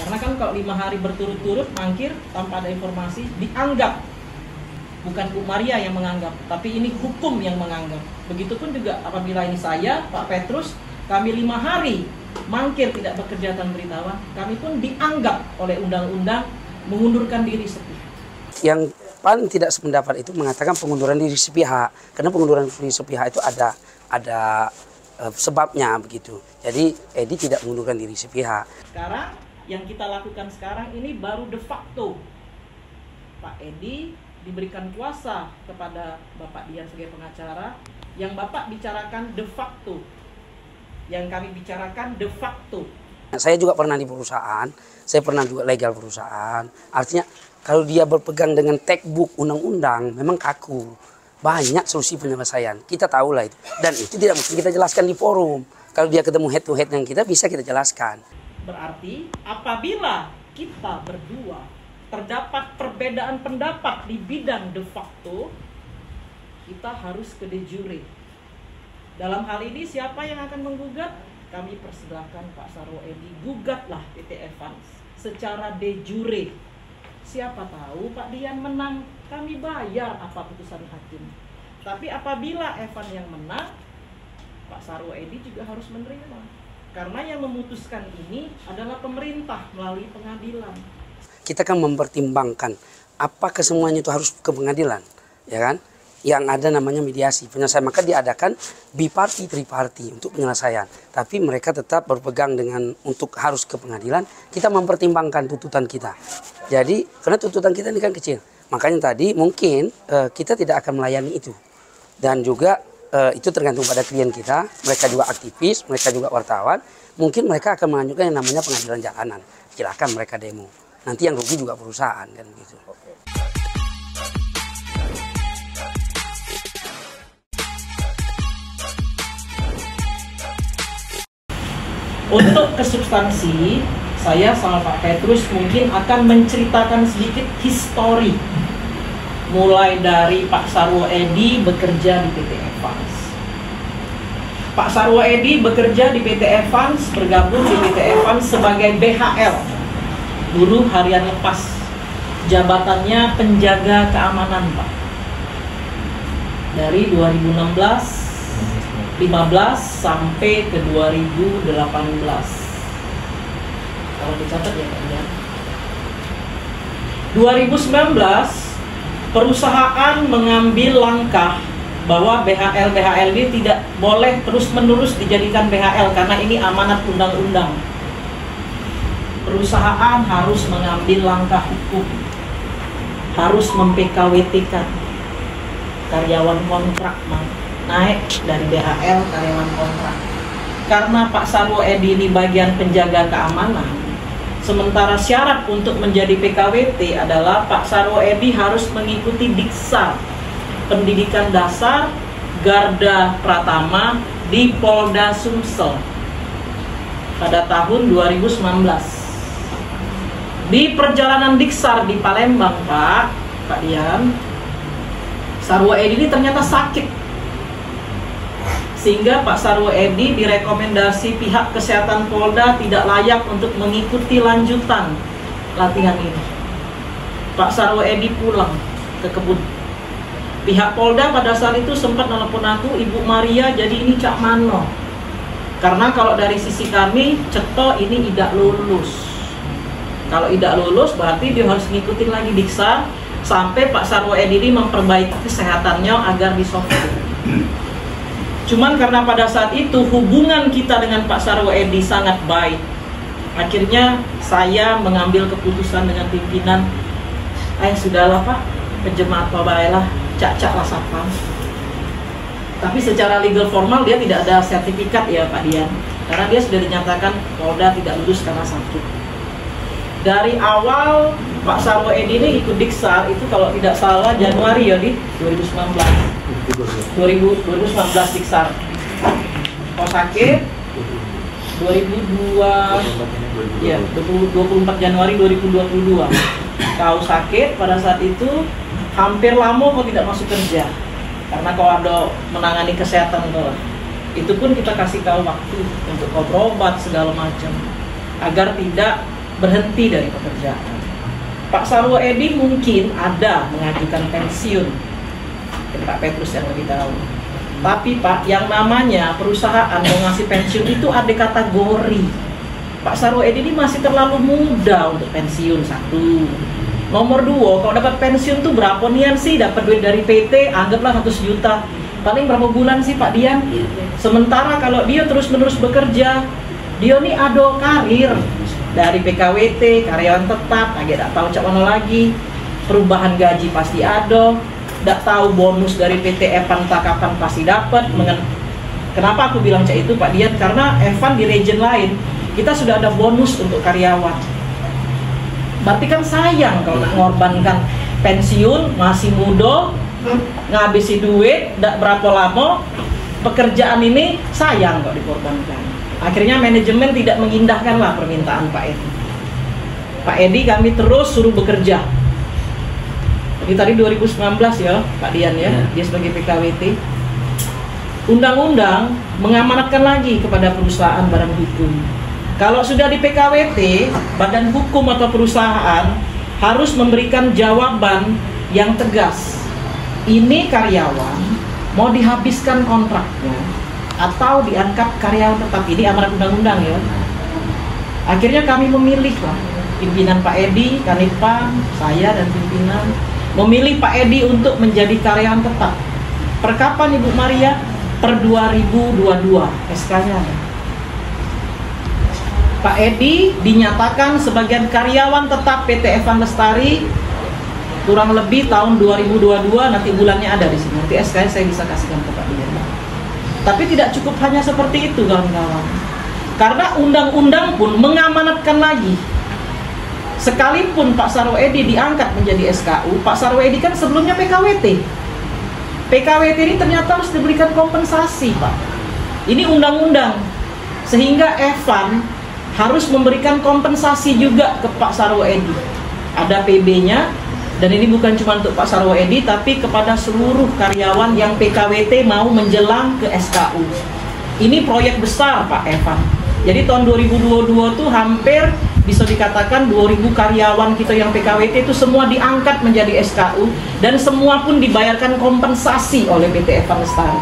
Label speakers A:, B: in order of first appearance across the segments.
A: Karena kan kalau 5 hari berturut-turut mangkir tanpa ada informasi, dianggap bukan Bu Maria yang menganggap, tapi ini hukum yang menganggap. Begitupun juga apabila ini saya, Pak Petrus, kami 5 hari mangkir tidak bekerja tanpa beritahuan, kami pun dianggap oleh undang-undang mengundurkan diri sepihak.
B: Yang paling tidak sependapat itu mengatakan pengunduran diri sepihak, karena pengunduran diri sepihak itu ada sebabnya begitu. Jadi Edi tidak mengundurkan diri sepihak.
A: Sekarang yang kita lakukan sekarang ini baru de facto. Pak Edi diberikan kuasa kepada Bapak Dian sebagai pengacara, yang Bapak bicarakan de facto. Yang kami bicarakan de facto.
B: Saya juga pernah di perusahaan, saya pernah juga legal perusahaan. Artinya kalau dia berpegang dengan textbook undang-undang memang kaku. Banyak solusi penyelesaian, kita tahu lah itu. Dan itu tidak mungkin kita jelaskan di forum. Kalau dia ketemu head to head yang kita bisa kita jelaskan.
A: Berarti apabila kita berdua terdapat perbedaan pendapat di bidang de facto, kita harus ke de jure. Dalam hal ini siapa yang akan menggugat? Kami persilahkan Pak Sarwo Edi, gugatlah PT Evans secara de jure. Siapa tahu Pak Dian menang, kami bayar apa putusan hakim. Tapi apabila Evan yang menang, Pak Sarwo Edi juga harus menerima. Karena yang memutuskan ini adalah pemerintah melalui pengadilan.
B: Kita kan mempertimbangkan apakah semuanya itu harus ke pengadilan, ya kan? Yang ada namanya mediasi, penyelesaian, maka diadakan biparti, triparti untuk penyelesaian. Tapi mereka tetap berpegang dengan untuk harus ke pengadilan. Kita mempertimbangkan tuntutan kita. Jadi karena tuntutan kita ini kan kecil, makanya tadi mungkin kita tidak akan melayani itu. Dan juga itu tergantung pada klien kita. Mereka juga aktivis, mereka juga wartawan. Mungkin mereka akan mengajukan yang namanya pengadilan jalanan. Silakan mereka demo. Nanti yang rugi juga perusahaan kan begitu.
A: Untuk ke substansi, saya sama Pak Petrus mungkin akan menceritakan sedikit histori. Mulai dari Pak Sarwo Edi bekerja di PT Evans. Pak Sarwo Edi bekerja di PT Evans, bergabung di PT Evans sebagai BHL, buruh harian lepas. Jabatannya penjaga keamanan, Pak. Dari 2016 15 sampai ke 2018. Kalau dicatat ya Pak ya. 2019 perusahaan mengambil langkah bahwa BHL ini tidak boleh terus-menerus dijadikan BHL karena ini amanat undang-undang. Perusahaan harus mengambil langkah hukum. Harus mem-PKWT-kan karyawan kontrak, naik dari BHL karyawan kontrak. Karena Pak Sarwo Edi ini bagian penjaga keamanan, sementara syarat untuk menjadi PKWT adalah Pak Sarwo Edi harus mengikuti Diksar, pendidikan dasar Garda Pratama di Polda Sumsel pada tahun 2019. Di perjalanan Diksar di Palembang, Pak Dian, Sarwo Edi ini ternyata sakit. Sehingga Pak Sarwo Edi direkomendasi pihak kesehatan Polda tidak layak untuk mengikuti lanjutan latihan ini. Pak Sarwo Edi pulang ke kebun. Pihak Polda pada saat itu sempat nelpon aku, Ibu Maria, jadi ini Cak Mano. Karena kalau dari sisi kami, ceto ini tidak lulus. Kalau tidak lulus berarti dia harus ngikutin lagi Diksar sampai Pak Sarwo Edi ini memperbaiki kesehatannya agar disoftware. Cuman karena pada saat itu hubungan kita dengan Pak Sarwo Edi sangat baik, akhirnya saya mengambil keputusan dengan pimpinan, sudahlah Pak, penjemaat lah, cak-cak lah satpam. Tapi secara legal formal dia tidak ada sertifikat ya Pak Dian, karena dia sudah dinyatakan Polda tidak lulus karena sakit. Dari awal Pak Sarwo Edi ini ikut Diksar itu kalau tidak salah Januari ya di 2019 Diksar. Kau sakit 24 Januari 2022. Kau sakit pada saat itu hampir lama kau tidak masuk kerja karena kau ada menangani kesehatan kau. Itu pun kita kasih kau waktu untuk kau berobat segala macam agar tidak berhenti dari pekerjaan. Pak Sarwo Edi mungkin ada mengajukan pensiun, Pak Petrus yang lebih tahu. Tapi Pak, yang namanya perusahaan mau ngasih pensiun itu ada kategori. Pak Sarwo Edi ini masih terlalu muda untuk pensiun, satu. Nomor dua, kalau dapat pensiun tuh berapa nian sih dapat duit dari PT, anggaplah 100 juta. Paling berapa bulan sih Pak Dian? Sementara kalau dia terus-menerus bekerja, dia nih ada karir dari PKWT, karyawan tetap, agak tak tahu cak mana lagi. Perubahan gaji pasti ada, tak tahu bonus dari PT Evan tak kapan pasti dapat. Kenapa aku bilang cak itu Pak Dian? Karena Evan di region lain kita sudah ada bonus untuk karyawan. Berarti kan sayang kalau nak mengorbankan pensiun masih muda, ngabisi duit, tak berapa lama pekerjaan ini sayang kok dikorbankan. Akhirnya manajemen tidak mengindahkan lah permintaan Pak Edi. Pak Edi kami terus suruh bekerja. Ini tadi 2019 ya Pak Dian ya, dia sebagai PKWT. Undang-undang mengamanatkan lagi kepada perusahaan badan hukum. Kalau sudah di PKWT, badan hukum atau perusahaan harus memberikan jawaban yang tegas. Ini karyawan mau dihabiskan kontraknya atau diangkat karyawan tetap, ini amanat undang-undang ya. Akhirnya kami memilih lah, pimpinan Pak Edi, Kanitpam, saya dan pimpinan memilih Pak Edi untuk menjadi karyawan tetap. Per kapan Ibu Maria? Per 2022 SK-nya. Pak Edi dinyatakan sebagai karyawan tetap PT Evan Lestari kurang lebih tahun 2022, nanti bulannya ada di sini. Nanti SK-nya saya bisa kasihkan ke Pak Dian. Tapi tidak cukup hanya seperti itu kawan-kawan. Karena undang-undang pun mengamanatkan lagi. Sekalipun Pak Sarwo Edi diangkat menjadi SKU, Pak Sarwo Edi kan sebelumnya PKWT. PKWT ini ternyata harus diberikan kompensasi Pak. Ini undang-undang. Sehingga Evan harus memberikan kompensasi juga ke Pak Sarwo Edi. Ada PB-nya. Dan ini bukan cuma untuk Pak Sarwo Edi, tapi kepada seluruh karyawan yang PKWT mau menjelang ke SKU. Ini proyek besar Pak Evan. Jadi tahun 2022 tuh hampir bisa dikatakan 2000 karyawan kita yang PKWT itu semua diangkat menjadi SKU. Dan semua pun dibayarkan kompensasi oleh PT Evan Lestari.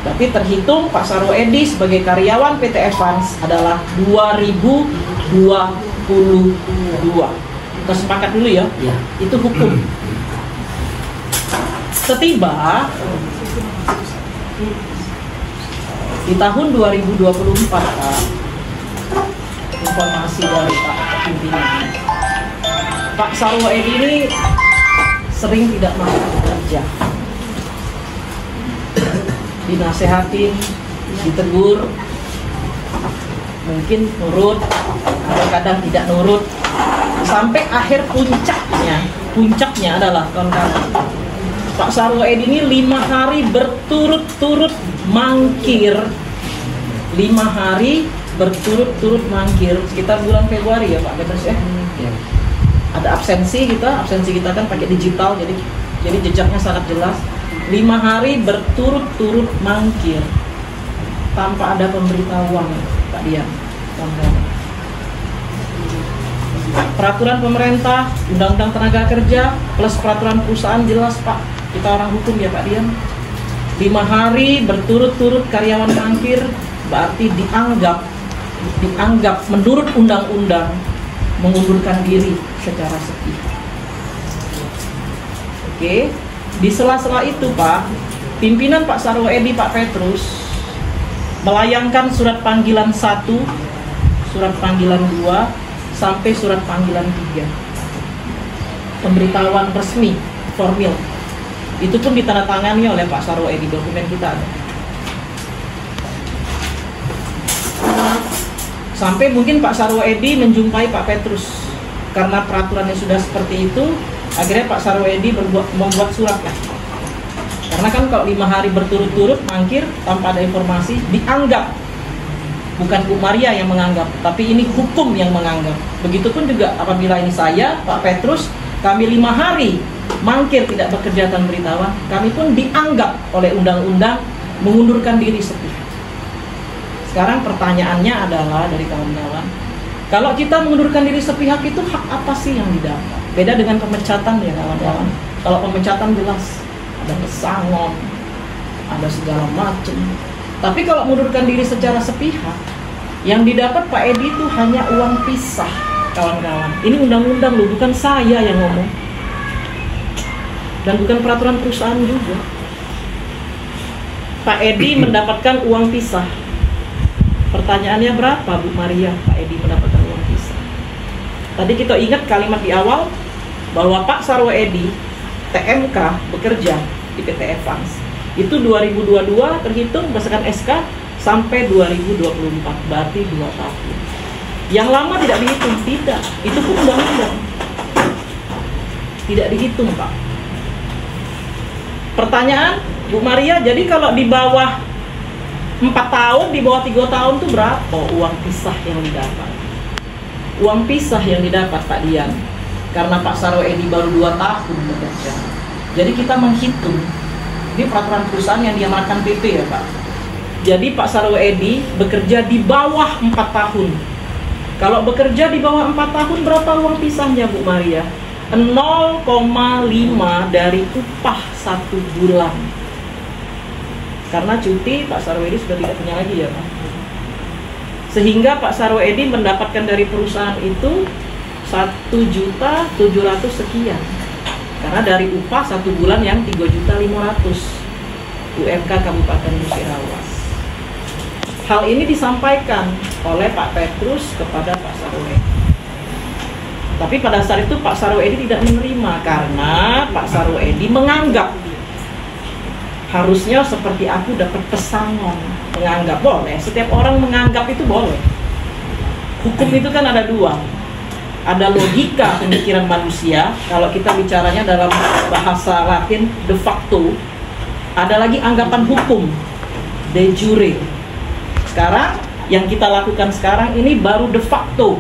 A: Tapi terhitung Pak Sarwo Edi sebagai karyawan PT Evans adalah 2022. Kita sepakat dulu ya, itu hukum. Setiba di tahun 2024 Pak, informasi dari Pak pimpinan, Pak Sarwo Edi ini sering tidak mau bekerja, dinasehatin, ditegur, mungkin nurut, kadang-kadang tidak nurut. Sampai akhir puncaknya adalah kawan-kawan, Pak Sarwo Edi ini 5 hari berturut-turut mangkir. 5 hari berturut-turut mangkir sekitar bulan Februari ya Pak Petrus ya. Ada absensi kita kan pakai digital, jadi jejaknya sangat jelas. 5 hari berturut-turut mangkir tanpa ada pemberitahuan Pak Dian. Peraturan pemerintah, undang-undang tenaga kerja plus peraturan perusahaan jelas Pak. Kita orang hukum ya Pak Dian. 5 hari berturut-turut karyawan mangkir berarti dianggap menurut undang-undang mengundurkan diri secara sepihak. Oke, di sela-sela itu Pak, pimpinan Pak Sarwo Edi, Pak Petrus melayangkan surat panggilan 1, surat panggilan 2, sampai surat panggilan 3. Pemberitahuan resmi, formil. Itu pun ditandatangani oleh Pak Sarwo Edi, dokumen kita ada. Sampai mungkin Pak Sarwo Edi menjumpai Pak Petrus. Karena peraturannya sudah seperti itu, akhirnya Pak Sarwo Edi membuat surat lah. Karena kan kalau 5 hari berturut-turut mangkir tanpa ada informasi, dianggap bukan Bu Maria yang menganggap, tapi ini hukum yang menganggap. Begitupun juga apabila ini saya, Pak Petrus, kami 5 hari mangkir tidak bekerja tanpa pemberitahuan, kami pun dianggap oleh undang-undang mengundurkan diri sepihak. Sekarang pertanyaannya adalah dari kawan-kawan, Kalau kita mengundurkan diri sepihak itu hak apa sih yang didapat? Beda dengan pemecatan ya kawan-kawan. Kalau pemecatan jelas ada pesangon, ada segala macam. Tapi kalau mengundurkan diri secara sepihak, yang didapat Pak Edi itu hanya uang pisah, kawan-kawan. Ini undang-undang loh, bukan saya yang ngomong. Dan bukan peraturan perusahaan juga. Pak Edi mendapatkan uang pisah. Pertanyaannya berapa Bu Maria Pak Edi mendapatkan uang pisah? Tadi kita ingat kalimat di awal bahwa Pak Sarwo Edi TMK bekerja di PT Evans. Itu 2022 terhitung berdasarkan SK sampai 2024, berarti 2 tahun. Yang lama tidak dihitung, tidak. Itu pun undang-undang. Tidak dihitung, Pak. Pertanyaan, Bu Maria, jadi kalau di bawah 4 tahun, di bawah 3 tahun itu berapa uang pisah yang didapat? Uang pisah yang didapat Pak Dian, karena Pak Sarwo Edi baru 2 tahun bekerja. Jadi kita menghitung, ini peraturan perusahaan yang diamanatkan PP ya Pak. Jadi Pak Sarwo Edi bekerja di bawah 4 tahun. Kalau bekerja di bawah 4 tahun, berapa uang pisahnya Bu Maria? 0,5 dari upah 1 bulan. Karena cuti, Pak Sarwo Edi sudah tidak punya lagi ya Pak. Sehingga Pak Sarwo Edi mendapatkan dari perusahaan itu 1.700.000 sekian. Karena dari upah 1 bulan yang 3.500.000 UMK Kabupaten Musirawas. Hal ini disampaikan oleh Pak Petrus kepada Pak Sarwo Edi. Tapi pada saat itu Pak Sarwo Edi tidak menerima karena Pak Sarwo Edi menganggap harusnya seperti aku dapat pesangon. Menganggap boleh, setiap orang menganggap itu boleh. Hukum itu kan ada 2. Ada logika pemikiran manusia, kalau kita bicaranya dalam bahasa Latin de facto. Ada lagi anggapan hukum, de jure. Sekarang yang kita lakukan sekarang ini baru de facto.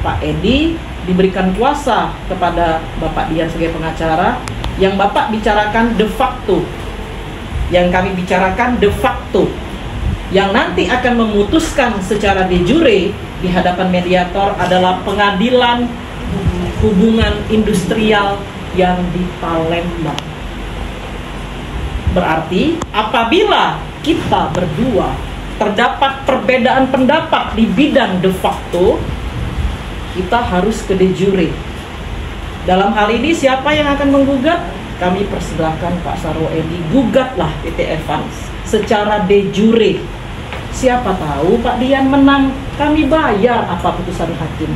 A: Pak Edi diberikan kuasa kepada Bapak Dian sebagai pengacara, yang Bapak bicarakan de facto, yang kami bicarakan de facto, yang nanti akan memutuskan secara de jure di hadapan mediator adalah pengadilan hubungan industrial yang di Palembang. Berarti apabila kita berdua terdapat perbedaan pendapat di bidang de facto, kita harus ke de jure. Dalam hal ini siapa yang akan menggugat? Kami persilahkan Pak Sarwo Edi, gugatlah PT Evans secara de jure. Siapa tahu Pak Dian menang, kami bayar apa putusan hakim.